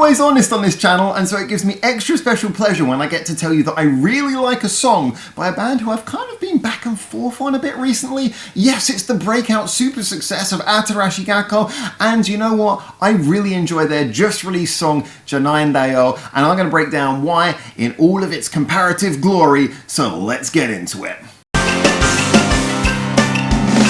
always honest on this channel, and so it gives me extra special pleasure when I get to tell you that I really like a song by a band who I've kind of been back and forth on a bit recently. Yes, it's the breakout super success of ATARASHII GAKKO, and you know what? I really enjoy their just released song JANIANDAYO, and I'm going to break down why in all of its comparative glory, so let's get into it.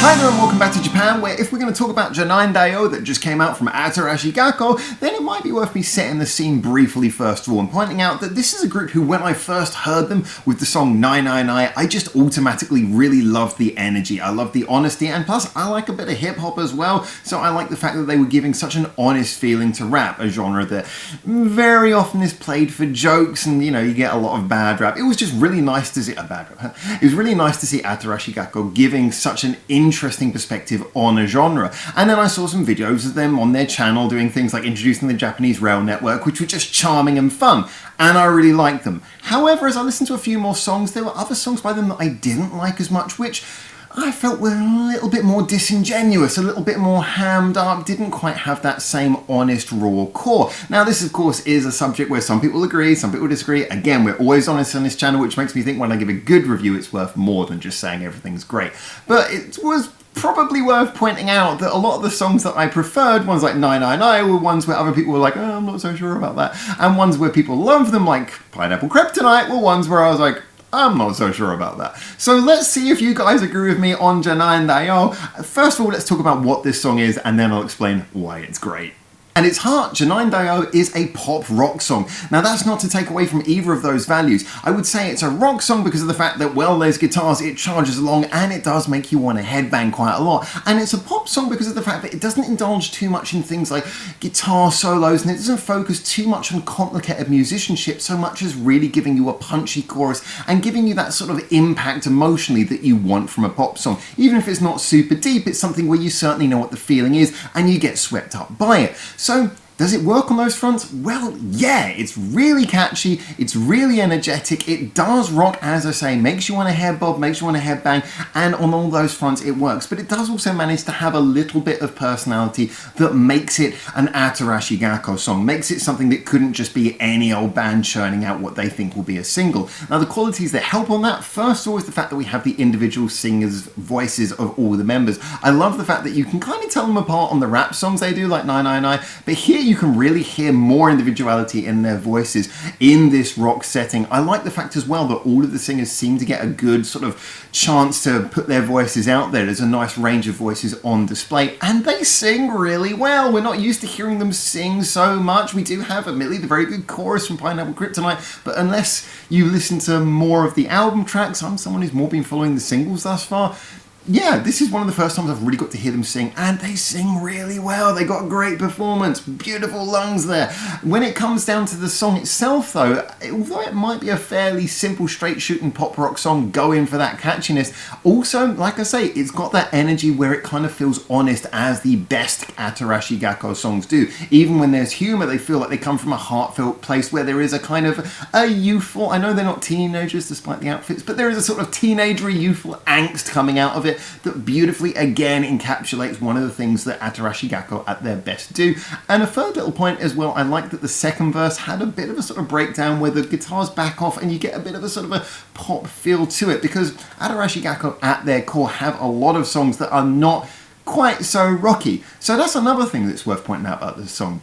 Hi there and welcome back to Japan, where if we're going to talk about JANIANDAYO that just came out from ATARASHII GAKKO, then it might be worth me setting the scene briefly first of all and pointing out that this is a group who, when I first heard them with the song 999, I just automatically really loved the energy. I loved the honesty, and plus I like a bit of hip hop as well, so I like the fact that they were giving such an honest feeling to rap, a genre that very often is played for jokes and you get a lot of bad rap. It was just really nice to see It was really nice to see ATARASHII GAKKO giving such an interesting perspective on a genre. And then I saw some videos of them on their channel doing things like introducing the Japanese rail network, which were just charming and fun, and I really liked them. However, as I listened to a few more songs, there were other songs by them that I didn't like as much, which I felt were a little bit more disingenuous, a little bit more hammed up, didn't quite have that same honest, raw core. Now this of course is a subject where some people agree, some people disagree. Again, we're always honest on this channel, which makes me think when I give a good review it's worth more than just saying everything's great. But it was probably worth pointing out that a lot of the songs that I preferred, ones like 999, were ones where other people were like, oh, I'm not so sure about that. And ones where people loved them, like Pineapple Kryptonite, were ones where I was like, I'm not so sure about that. So let's see if you guys agree with me on JANIANDAYO. First of all, let's talk about what this song is, and then I'll explain why it's great. At its heart, JANIANDAYO is a pop rock song. Now that's not to take away from either of those values. I would say it's a rock song because of the fact that, well, there's guitars, it charges along, and it does make you want to headbang quite a lot. And it's a pop song because of the fact that it doesn't indulge too much in things like guitar solos, and it doesn't focus too much on complicated musicianship so much as really giving you a punchy chorus and giving you that sort of impact emotionally that you want from a pop song. Even if it's not super deep, it's something where you certainly know what the feeling is and you get swept up by it. So, does it work on those fronts? Well, yeah, it's really catchy, it's really energetic, it does rock, as I say, makes you want to head bob, makes you want to headbang, and on all those fronts it works. But it does also manage to have a little bit of personality that makes it an ATARASHII GAKKO song, makes it something that couldn't just be any old band churning out what they think will be a single. Now the qualities that help on that, first of all, is the fact that we have the individual singers' voices of all the members. I love the fact that you can kind of tell them apart on the rap songs they do, like 999, but here you can really hear more individuality in their voices in this rock setting. I like the fact as well that all of the singers seem to get a good sort of chance to put their voices out there. There's a nice range of voices on display, and they sing really well. We're not used to hearing them sing so much. We do have, admittedly, the very good chorus from Pineapple Kryptonite, but unless you listen to more of the album tracks, I'm someone who's more been following the singles thus far. Yeah, this is one of the first times I've really got to hear them sing, and they sing really well. They got a great performance, beautiful lungs there. When it comes down to the song itself though, although it might be a fairly simple straight shooting pop rock song going for that catchiness, also, like I say, it's got that energy where it kind of feels honest, as the best ATARASHII GAKKO songs do. Even when there's humour, they feel like they come from a heartfelt place where there is a kind of a youthful, I know they're not teenagers despite the outfits, but there is a sort of teenagery youthful angst coming out of it that beautifully again encapsulates one of the things that ATARASHII GAKKO at their best do. And a third little point as well, I like that the second verse had a bit of a sort of breakdown where the guitars back off and you get a bit of a sort of a pop feel to it, because ATARASHII GAKKO at their core have a lot of songs that are not quite so rocky. So that's another thing that's worth pointing out about this song.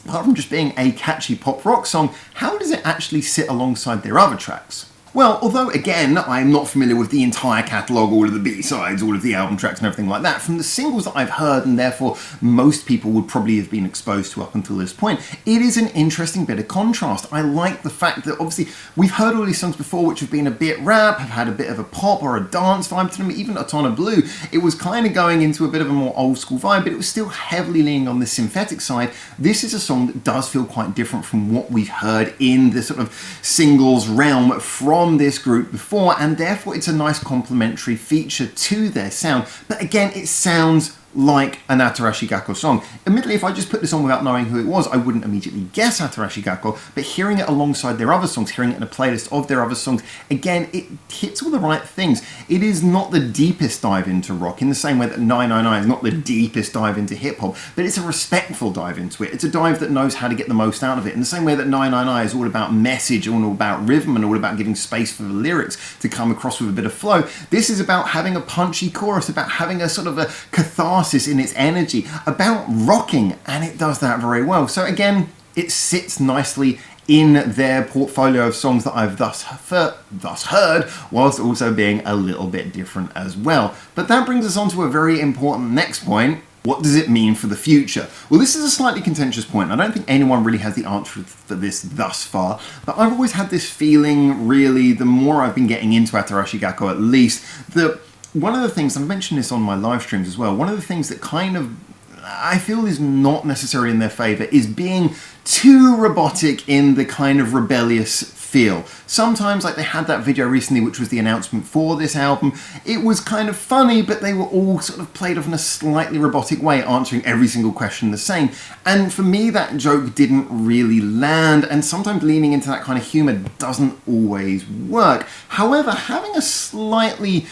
Apart from just being a catchy pop rock song, how does it actually sit alongside their other tracks? Well, although again, I'm not familiar with the entire catalogue, all of the B-sides, all of the album tracks and everything like that, from the singles that I've heard and therefore most people would probably have been exposed to up until this point, it is an interesting bit of contrast. I like the fact that obviously we've heard all these songs before which have been a bit rap, have had a bit of a pop or a dance vibe to them, even A Ton of Blue. It was kind of going into a bit of a more old school vibe, but it was still heavily leaning on the synthetic side. This is a song that does feel quite different from what we've heard in the sort of singles realm from this group before, and therefore it's a nice complementary feature to their sound. But again, it sounds like an ATARASHII GAKKO song. Admittedly, if I just put this on without knowing who it was, I wouldn't immediately guess ATARASHII GAKKO, but hearing it alongside their other songs, hearing it in a playlist of their other songs, again, it hits all the right things. It is not the deepest dive into rock, in the same way that 999 is not the deepest dive into hip-hop, but it's a respectful dive into it. It's a dive that knows how to get the most out of it, in the same way that 999 is all about message, all about rhythm, and all about giving space for the lyrics to come across with a bit of flow. This is about having a punchy chorus, about having a sort of a catharsis in its energy, about rocking, and it does that very well. So again, it sits nicely in their portfolio of songs that I've thus heard, whilst also being a little bit different as well. But that brings us on to a very important next point. What does it mean for the future? Well, this is a slightly contentious point. I don't think anyone really has the answer for this thus far, but I've always had this feeling, really, the more I've been getting into ATARASHII GAKKO at least, that one of the things, and I've mentioned this on my live streams as well, one of the things that kind of I feel is not necessarily in their favour is being too robotic in the kind of rebellious feel. Sometimes, like they had that video recently which was the announcement for this album, it was kind of funny, but they were all sort of played off in a slightly robotic way, answering every single question the same. And for me, that joke didn't really land, and sometimes leaning into that kind of humour doesn't always work. However, having a slightly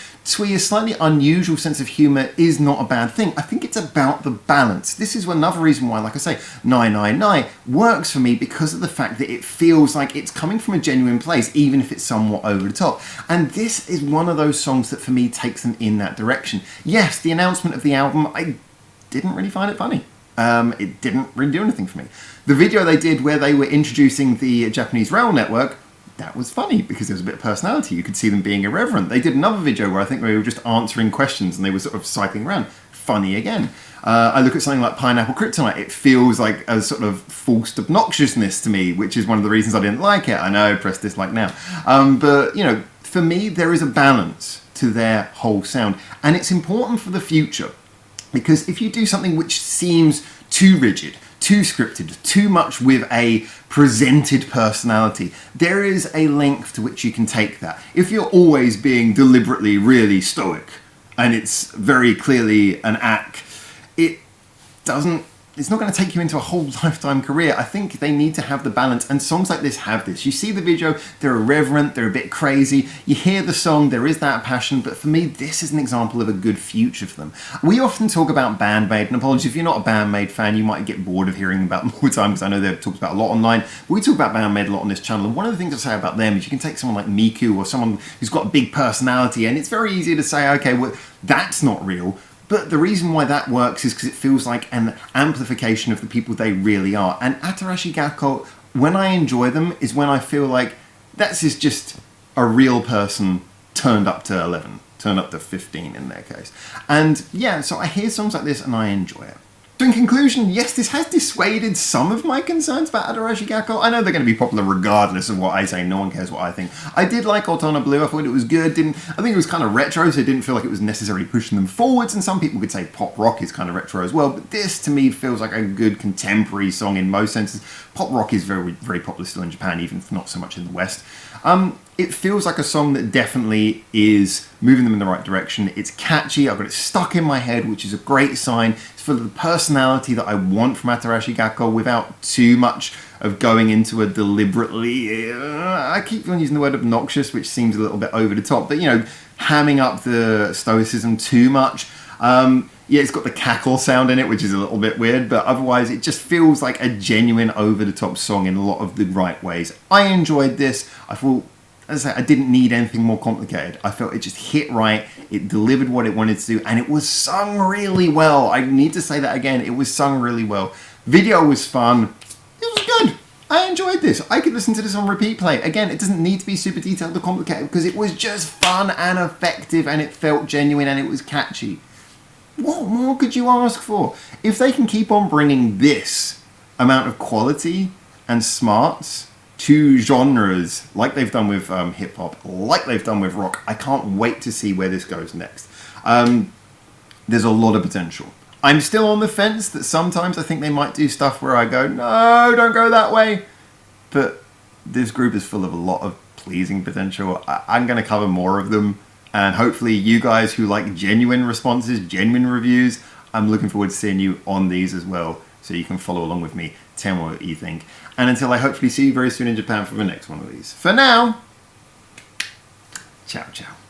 unusual sense of humour is not a bad thing. I think it's about the balance. This is another reason why, like I say, 999 works for me, because of the fact that it feels like it's coming from a genuine place, even if it's somewhat over the top. And this is one of those songs that for me takes them in that direction. Yes, the announcement of the album, I didn't really find it funny. It didn't really do anything for me. The video they did where they were introducing the Japanese rail network, that was funny because there was a bit of personality. You could see them being irreverent. They did another video where I think they were just answering questions and they were sort of cycling around. Funny again. I look at something like Pineapple Kryptonite. It feels like a sort of forced obnoxiousness to me, which is one of the reasons I didn't like it. I know, press dislike now. But, you know, for me, there is a balance to their whole sound. And it's important for the future, because if you do something which seems too rigid, too scripted, too much with a presented personality, there is a length to which you can take that. If you're always being deliberately really stoic, and it's very clearly an act, it's not going to take you into a whole lifetime career. I think they need to have the balance, and songs like this have this. You see the video, they're irreverent, they're a bit crazy. You hear the song, there is that passion, but for me, this is an example of a good future for them. We often talk about Band-Maid, and apologies if you're not a Band-Maid fan, you might get bored of hearing about them all the time, because I know they've talked about a lot online. But we talk about Band-Maid a lot on this channel, and one of the things I say about them is you can take someone like Miku, or someone who's got a big personality, and it's very easy to say, okay, well, that's not real. But the reason why that works is because it feels like an amplification of the people they really are. And ATARASHII GAKKO, when I enjoy them, is when I feel like that's just a real person turned up to 11, turned up to 15 in their case. And yeah, so I hear songs like this and I enjoy it. So in conclusion, yes, this has dissuaded some of my concerns about ATARASHII GAKKO. I know they're going to be popular regardless of what I say. No one cares what I think. I did like Autona Blue. I thought it was good. I think it was kind of retro, so it didn't feel like it was necessarily pushing them forwards. And some people could say pop rock is kind of retro as well. But this, to me, feels like a good contemporary song in most senses. Pop rock is very, very popular still in Japan, even if not so much in the West. It feels like a song that definitely is moving them in the right direction. It's catchy. I've got it stuck in my head, which is a great sign. It's full of the personality that I want from ATARASHII GAKKO without too much of going into a deliberately, I keep on using the word obnoxious, which seems a little bit over the top, but, you know, hamming up the stoicism too much. Yeah, it's got the cackle sound in it, which is a little bit weird, but otherwise it just feels like a genuine over-the-top song in a lot of the right ways. I enjoyed this. I thought, as I say, I didn't need anything more complicated. I felt it just hit right, it delivered what it wanted to do, and it was sung really well. I need to say that again, it was sung really well. Video was fun. It was good. I enjoyed this. I could listen to this on repeat play. Again, it doesn't need to be super detailed or complicated because it was just fun and effective and it felt genuine and it was catchy. What more could you ask for? If they can keep on bringing this amount of quality and smarts to genres like they've done with hip-hop, like they've done with rock, I can't wait to see where this goes next. There's a lot of potential. I'm still on the fence that sometimes I think they might do stuff where I go, no, don't go that way. But this group is full of a lot of pleasing potential. I'm going to cover more of them. And hopefully you guys who like genuine responses, genuine reviews, I'm looking forward to seeing you on these as well, so you can follow along with me, tell me what you think. And until I hopefully see you very soon in Japan for the next one of these. For now, ciao ciao.